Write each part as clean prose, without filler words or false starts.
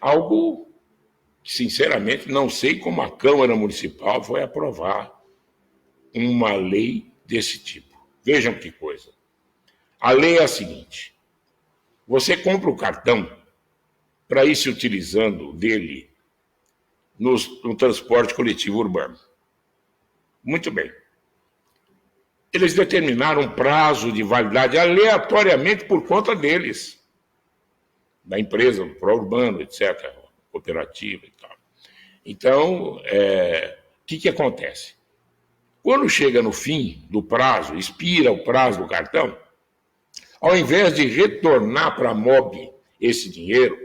Algo que, sinceramente, não sei como a Câmara Municipal foi aprovar uma lei desse tipo. Vejam que coisa. A lei é a seguinte: você compra o cartão para ir se utilizando dele no transporte coletivo urbano. Muito bem. Eles determinaram um prazo de validade aleatoriamente por conta deles, da empresa, do Pró-Urbano, etc., cooperativa e tal. Então, o que acontece? Quando chega no fim do prazo, expira o prazo do cartão, ao invés de retornar para a MOB esse dinheiro,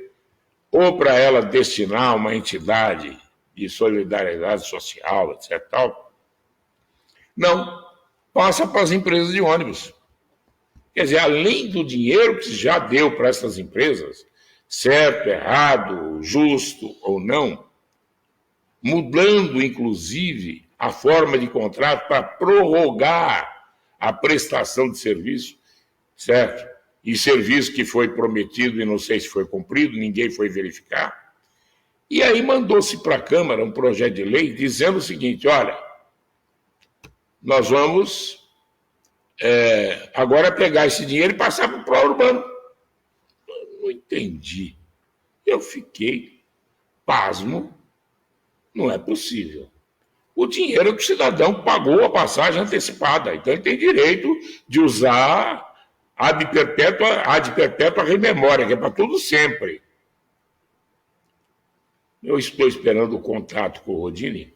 ou para ela destinar a uma entidade de solidariedade social, etc., tal, não, passa para as empresas de ônibus. Quer dizer, além do dinheiro que já deu para essas empresas, certo, errado, justo ou não, mudando, inclusive, a forma de contrato para prorrogar a prestação de serviço, certo? E serviço que foi prometido e não sei se foi cumprido, ninguém foi verificar. E aí mandou-se para a Câmara um projeto de lei dizendo o seguinte: olha, nós vamos agora pegar esse dinheiro e passar para o Pró-Urbano. Não entendi. Eu fiquei pasmo. Não é possível. O dinheiro que o cidadão pagou a passagem antecipada. Então ele tem direito de usar ad perpétua rememória, que é para tudo sempre. Eu estou esperando o contato com o Rodini,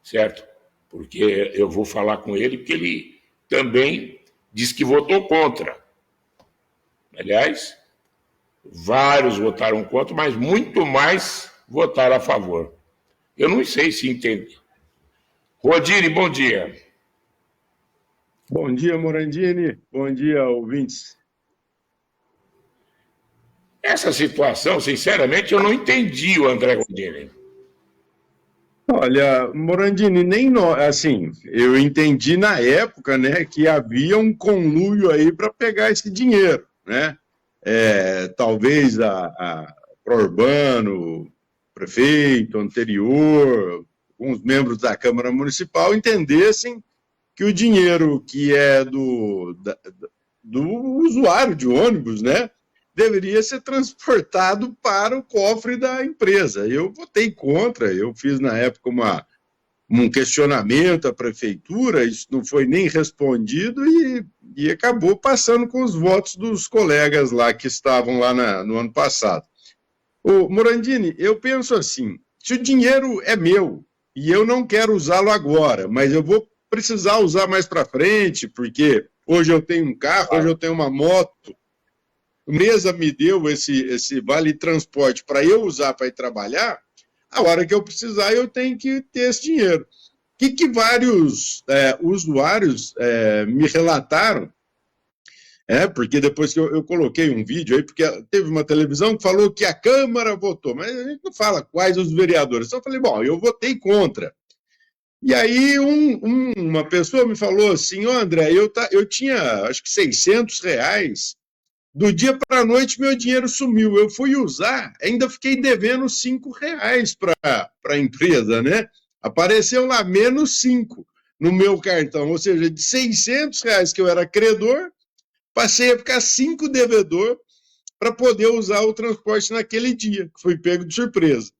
certo? Porque eu vou falar com ele, porque ele também disse que votou contra. Aliás, vários votaram contra, mas muito mais votaram a favor. Eu não sei se entende. Rodini, bom dia. Bom dia, Morandini. Bom dia, ouvintes. Essa situação, sinceramente, eu não entendi o André Rodini. Olha, Morandini, assim, eu entendi na época, né, que havia um conluio aí para pegar esse dinheiro, né? Talvez a Pró-Urbano, prefeito anterior, alguns membros da Câmara Municipal entendessem que o dinheiro que é do usuário de ônibus, né, deveria ser transportado para o cofre da empresa. Eu votei contra, eu fiz na época um questionamento à prefeitura, isso não foi nem respondido e acabou passando com os votos dos colegas lá que estavam lá no ano passado. Ô, Morandini, eu penso assim, se o dinheiro é meu e eu não quero usá-lo agora, mas eu vou precisar usar mais para frente, porque hoje eu tenho um carro, hoje eu tenho uma moto, a empresa me deu esse vale transporte para eu usar para ir trabalhar, a hora que eu precisar eu tenho que ter esse dinheiro. O que vários usuários me relataram, porque depois que eu coloquei um vídeo aí, porque teve uma televisão que falou que a Câmara votou, mas a gente não fala quais os vereadores. Então eu falei, bom, eu votei contra. E aí uma pessoa me falou assim, André, eu tinha acho que R$600, do dia para a noite meu dinheiro sumiu, eu fui usar, ainda fiquei devendo R$5 para a empresa, né? Apareceu lá menos 5 no meu cartão, ou seja, de R$600 que eu era credor, passei a ficar 5 devedor para poder usar o transporte naquele dia, que fui pego de surpresa.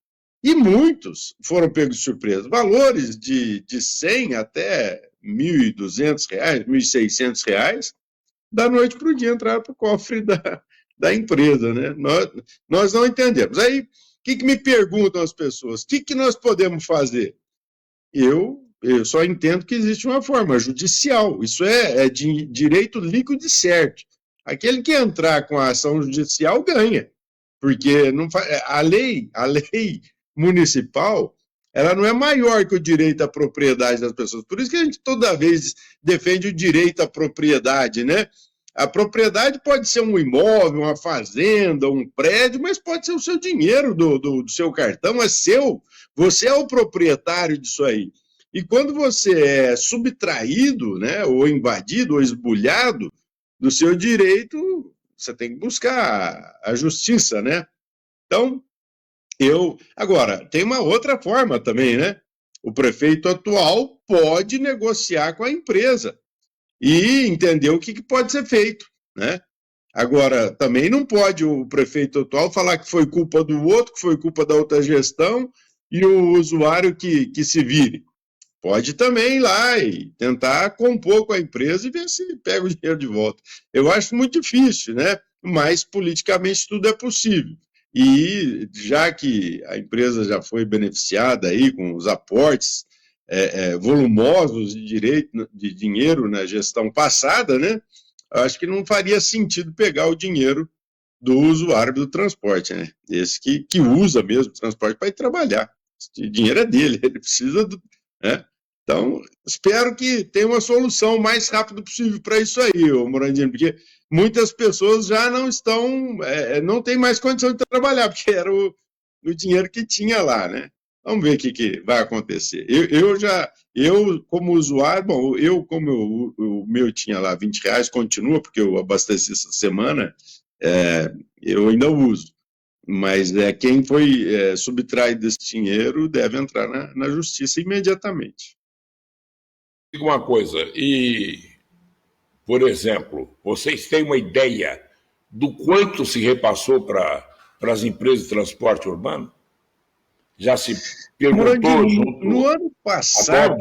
E muitos foram pegos de surpresa. Valores de 100 até R$1.200, R$1.600, da noite para o dia entraram para o cofre da empresa, né? Nós não entendemos. Aí, o que me perguntam as pessoas? O que nós podemos fazer? Eu só entendo que existe uma forma judicial. Isso é de direito líquido e certo. Aquele que entrar com a ação judicial ganha, porque não a lei municipal, ela não é maior que o direito à propriedade das pessoas. Por isso que a gente toda vez defende o direito à propriedade, né? A propriedade pode ser um imóvel, uma fazenda, um prédio, mas pode ser o seu dinheiro do seu cartão, é seu. Você é o proprietário disso aí. E quando você é subtraído, né, ou invadido, ou esbulhado do seu direito, você tem que buscar a justiça, né? Então, Agora, tem uma outra forma também, né? O prefeito atual pode negociar com a empresa e entender o que pode ser feito, né? Agora, também não pode o prefeito atual falar que foi culpa do outro, que foi culpa da outra gestão, e o usuário que se vire. Pode também ir lá e tentar compor com a empresa e ver se pega o dinheiro de volta. Eu acho muito difícil, né? Mas politicamente tudo é possível. E já que a empresa já foi beneficiada aí com os aportes volumosos de dinheiro na gestão passada, né? Acho que não faria sentido pegar o dinheiro do usuário do transporte, né? Esse que usa mesmo o transporte para ir trabalhar. O dinheiro é dele, ele precisa do. Né? Então, espero que tenha uma solução o mais rápido possível para isso aí, Morandini, porque muitas pessoas já não estão, não tem mais condição de trabalhar, porque era o dinheiro que tinha lá, né? Vamos ver o que vai acontecer. Eu como usuário, bom, como o meu tinha lá R$ 20, continua, porque eu abasteci essa semana, eu ainda uso. Mas quem foi subtraído desse dinheiro deve entrar na justiça imediatamente. Diga uma coisa, por exemplo, vocês têm uma ideia do quanto se repassou para as empresas de transporte urbano? Já se perguntou junto no ano passado,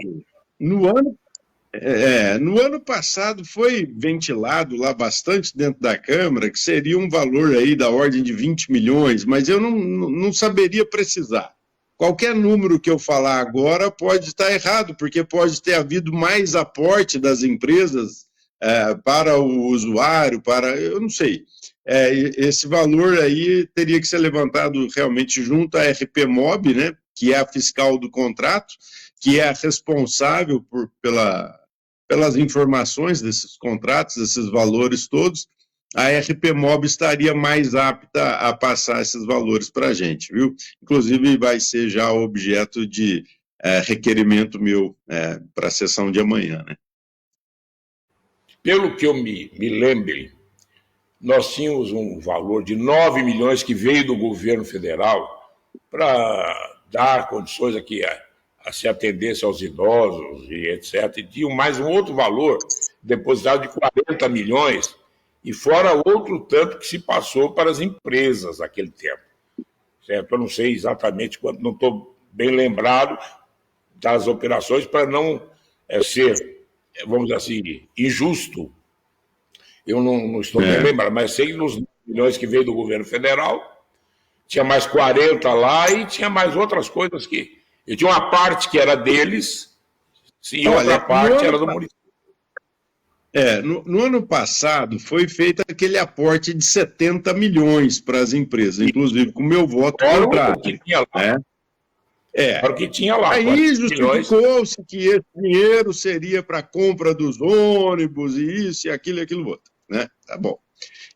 no ano passado foi ventilado lá bastante dentro da Câmara que seria um valor aí da ordem de 20 milhões, mas eu não saberia precisar. Qualquer número que eu falar agora pode estar errado, porque pode ter havido mais aporte das empresas para o usuário, eu não sei. Esse valor aí teria que ser levantado realmente junto à RPMob, né, que é a fiscal do contrato, que é a responsável pelas informações desses contratos, desses valores todos. A RPMob estaria mais apta a passar esses valores para a gente, viu? Inclusive vai ser já objeto de requerimento meu para a sessão de amanhã, né? Pelo que eu me lembre, nós tínhamos um valor de 9 milhões que veio do governo federal para dar condições aqui a se atendesse aos idosos e etc. E tinha mais um outro valor depositado de 40 milhões, e fora outro tanto que se passou para as empresas naquele tempo. Certo? Eu não sei exatamente quanto, não estou bem lembrado das operações para não ser, vamos dizer assim, injusto. Eu não estou bem lembrado, mas sei que nos milhões que veio do governo federal, tinha mais 40 lá e tinha mais outras coisas que... E tinha uma parte que era deles, e outra parte era do município. No ano passado foi feito aquele aporte de 70 milhões para as empresas, inclusive com o meu voto contrário. Que tinha lá. Era o que tinha lá. Aí justificou-se que esse dinheiro seria para a compra dos ônibus, e isso, e aquilo outro. Né? Tá bom.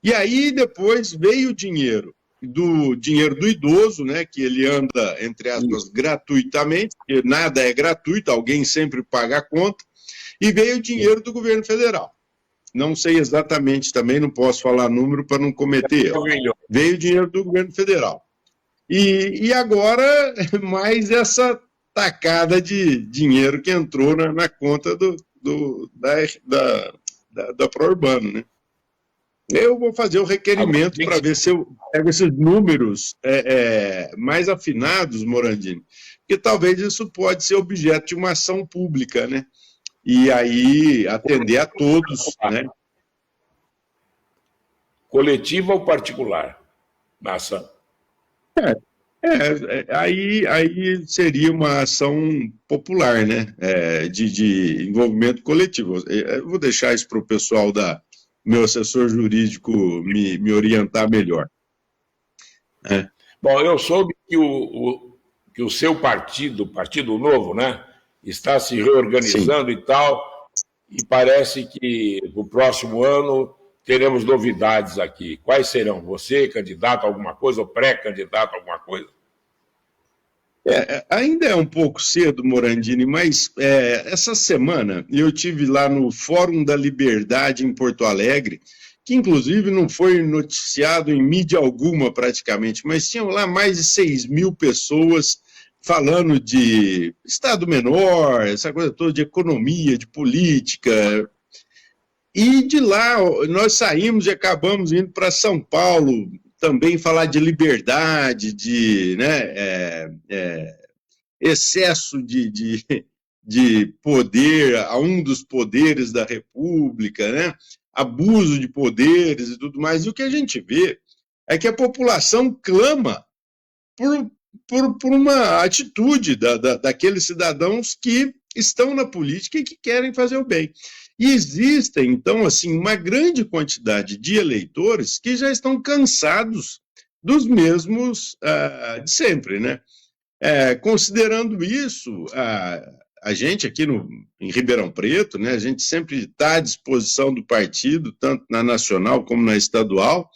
E aí depois veio o dinheiro do idoso, né, que ele anda, entre aspas, gratuitamente, porque nada é gratuito, alguém sempre paga a conta, e veio o dinheiro do governo federal. Não sei exatamente também, não posso falar número para não cometer erro. Veio o dinheiro do governo federal. E agora, mais essa tacada de dinheiro que entrou na conta da Pró-Urbano, né? Eu vou fazer o requerimento para ver se eu pego esses números mais afinados, Morandini, porque talvez isso pode ser objeto de uma ação pública, né? E aí atender a todos, né? Coletiva ou particular na ação? Aí seria uma ação popular, né? De envolvimento coletivo. Eu vou deixar isso para o pessoal meu assessor jurídico me orientar melhor. Bom, eu soube que o seu partido, o Partido Novo, né, está se reorganizando. Sim. E tal, e parece que no próximo ano teremos novidades aqui. Quais serão? Você, candidato a alguma coisa, ou pré-candidato a alguma coisa? Ainda é um pouco cedo, Morandini, mas essa semana eu tive lá no Fórum da Liberdade em Porto Alegre que inclusive não foi noticiado em mídia alguma praticamente, mas tinham lá mais de 6 mil pessoas falando de Estado menor, essa coisa toda de economia, de política. E de lá nós saímos e acabamos indo para São Paulo, também falar de liberdade, de excesso de poder a um dos poderes da República, né? Abuso de poderes e tudo mais. E o que a gente vê é que a população clama por uma atitude daqueles cidadãos que estão na política e que querem fazer o bem. E existem, então, assim, uma grande quantidade de eleitores que já estão cansados dos mesmos de sempre, né? Considerando isso, a gente aqui em Ribeirão Preto, né, a gente sempre está à disposição do partido, tanto na nacional como na estadual,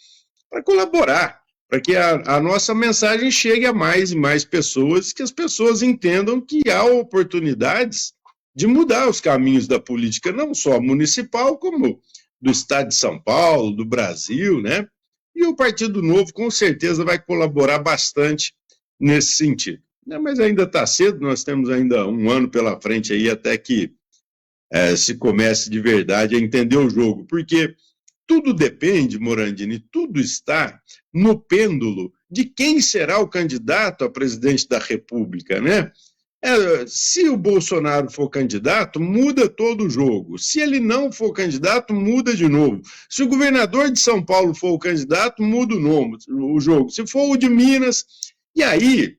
para colaborar, para que a nossa mensagem chegue a mais e mais pessoas, que as pessoas entendam que há oportunidades de mudar os caminhos da política, não só municipal, como do estado de São Paulo, do Brasil, né? E o Partido Novo, com certeza, vai colaborar bastante nesse sentido. Mas ainda está cedo, nós temos ainda um ano pela frente aí até que se comece de verdade a entender o jogo, porque tudo depende, Morandini, tudo está no pêndulo de quem será o candidato a presidente da República, né? Se o Bolsonaro for candidato, muda todo o jogo. Se ele não for candidato, muda de novo. Se o governador de São Paulo for o candidato, muda o jogo. Se for o de Minas, e aí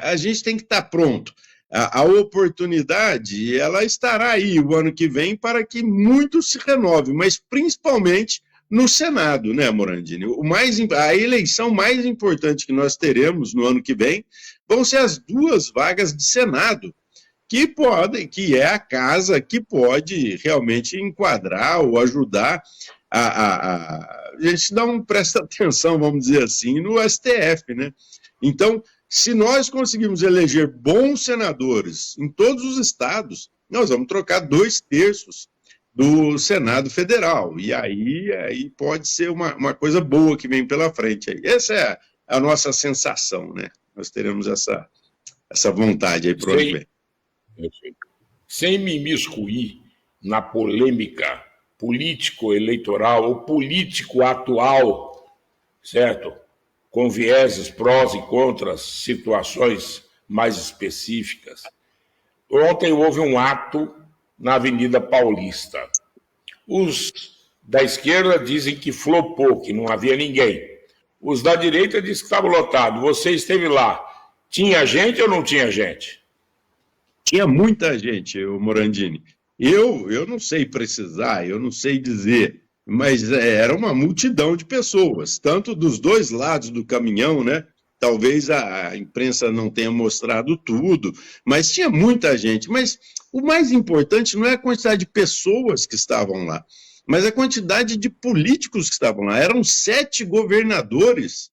a gente tem que estar pronto. A oportunidade, ela estará aí o ano que vem para que muito se renove, mas principalmente no Senado, né, Morandini? A eleição mais importante que nós teremos no ano que vem vão ser as 2 vagas de Senado, que é a casa que pode realmente enquadrar ou ajudar a gente não presta atenção, vamos dizer assim, no STF, né? Então, se nós conseguirmos eleger bons senadores em todos os estados, nós vamos trocar 2/3 do Senado Federal. E aí pode ser uma coisa boa que vem pela frente. Essa é a nossa sensação, né? Nós teremos essa vontade aí para o ano que vem. Sem me imiscuir na polêmica político-eleitoral ou político-atual, certo? Com vieses, prós e contras, situações mais específicas. Ontem houve um ato na Avenida Paulista. Os da esquerda dizem que flopou, que não havia ninguém. Os da direita dizem que estava lotado. Você esteve lá. Tinha gente ou não tinha gente? Tinha muita gente, Morandini. Eu não sei precisar, eu não sei dizer, mas era uma multidão de pessoas, tanto dos 2 lados do caminhão, né? Talvez a imprensa não tenha mostrado tudo, mas tinha muita gente. Mas o mais importante não é a quantidade de pessoas que estavam lá, mas a quantidade de políticos que estavam lá. Eram 7 governadores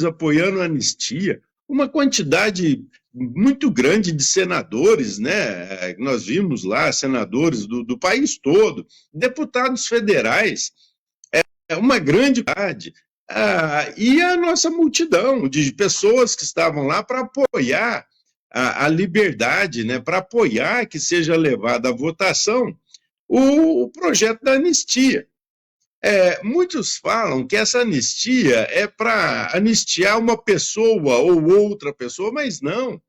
apoiando a anistia, uma quantidade muito grande de senadores, né? Nós vimos lá senadores do país todo, deputados federais, uma grande quantidade. E a nossa multidão de pessoas que estavam lá para apoiar a liberdade, né? Para apoiar que seja levada à votação o projeto da anistia. Muitos falam que essa anistia é para anistiar uma pessoa ou outra pessoa, mas não.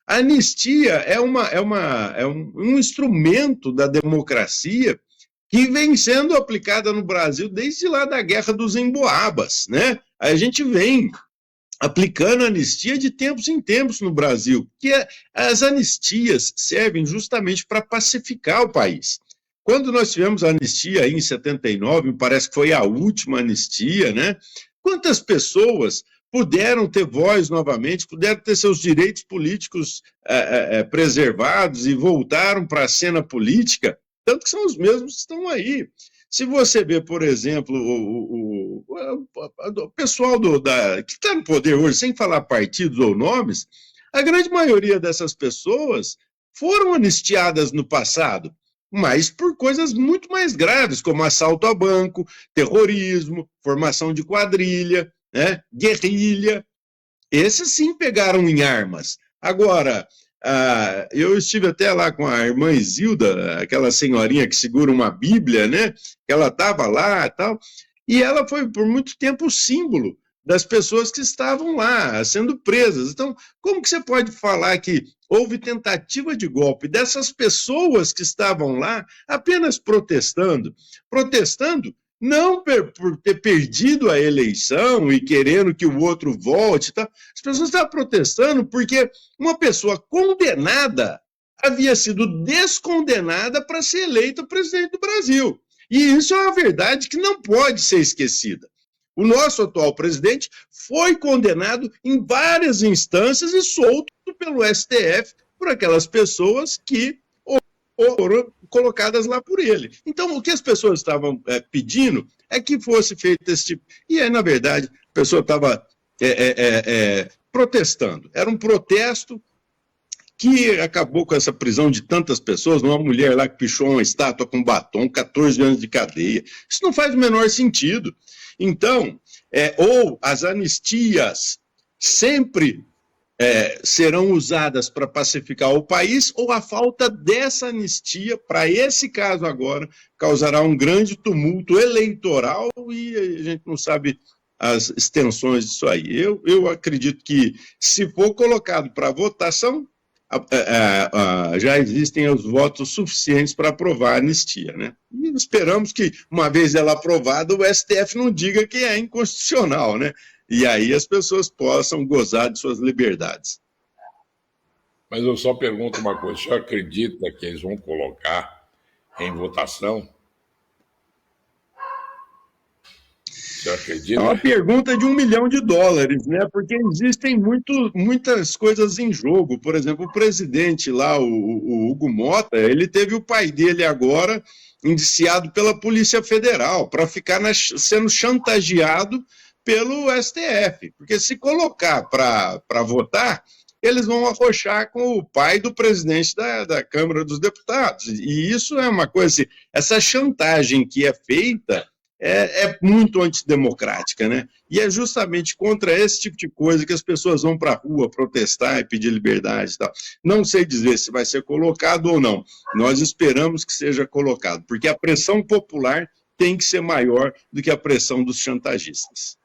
A anistia é um instrumento da democracia que vem sendo aplicada no Brasil desde lá da Guerra dos Emboabas, né? A gente vem aplicando anistia de tempos em tempos no Brasil, que as anistias servem justamente para pacificar o país. Quando nós tivemos a anistia aí em 79, parece que foi a última anistia, né? Quantas pessoas puderam ter voz novamente, puderam ter seus direitos políticos preservados e voltaram para a cena política, tanto que são os mesmos que estão aí. Se você vê, por exemplo, o pessoal que está no poder hoje, sem falar partidos ou nomes, a grande maioria dessas pessoas foram anistiadas no passado. mas por coisas muito mais graves, como assalto a banco, terrorismo, formação de quadrilha, né, guerrilha. Esses sim pegaram em armas. Agora, eu estive até lá com a irmã Isilda, aquela senhorinha que segura uma Bíblia, né? Ela estava lá e tal, e ela foi por muito tempo o símbolo das pessoas que estavam lá, sendo presas. Então, como que você pode falar que houve tentativa de golpe dessas pessoas que estavam lá apenas protestando? Protestando não por ter perdido a eleição e querendo que o outro volte, tá? As pessoas estavam protestando porque uma pessoa condenada havia sido descondenada para ser eleita presidente do Brasil. E isso é uma verdade que não pode ser esquecida. O nosso atual presidente foi condenado em várias instâncias e solto pelo STF por aquelas pessoas que foram colocadas lá por ele. Então, o que as pessoas estavam pedindo é que fosse feito esse tipo. E aí, na verdade, a pessoa estava protestando. Era um protesto que acabou com essa prisão de tantas pessoas, uma mulher lá que pichou uma estátua com batom, 14 anos de cadeia. Isso não faz o menor sentido. Então, ou as anistias sempre serão usadas para pacificar o país, ou a falta dessa anistia, para esse caso agora, causará um grande tumulto eleitoral e a gente não sabe as extensões disso aí. Eu acredito que, se for colocado para votação, já existem os votos suficientes para aprovar a anistia, né? E esperamos que, uma vez ela aprovada, o STF não diga que é inconstitucional, né? E aí as pessoas possam gozar de suas liberdades. Mas eu só pergunto uma coisa: o senhor acredita que eles vão colocar em votação? O senhor acredita? É uma pergunta de $1 milhão, né? Porque existem muitas coisas em jogo. Por exemplo, o presidente lá, o Hugo Mota, ele teve o pai dele agora indiciado pela Polícia Federal para ficar sendo chantageado pelo STF. Porque se colocar para votar, eles vão arrochar com o pai do presidente da Câmara dos Deputados. E isso é uma coisa assim, essa chantagem que é feita é muito antidemocrática, né? E é justamente contra esse tipo de coisa que as pessoas vão para a rua protestar e pedir liberdade e tal. Não sei dizer se vai ser colocado ou não. Nós esperamos que seja colocado, porque a pressão popular tem que ser maior do que a pressão dos chantagistas.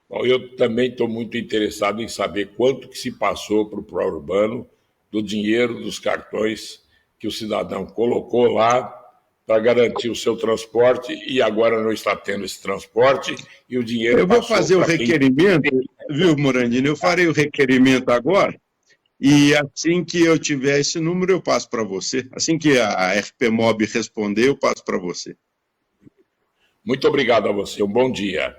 Bom, eu também estou muito interessado em saber quanto que se passou para o Pró-Urbano do dinheiro dos cartões que o cidadão colocou lá para garantir o seu transporte e agora não está tendo esse transporte e o dinheiro... Eu vou fazer o requerimento, viu, Morandini? Eu farei o requerimento agora e assim que eu tiver esse número eu passo para você. Assim que a RPMob responder, eu passo para você. Muito obrigado a você. Um bom dia.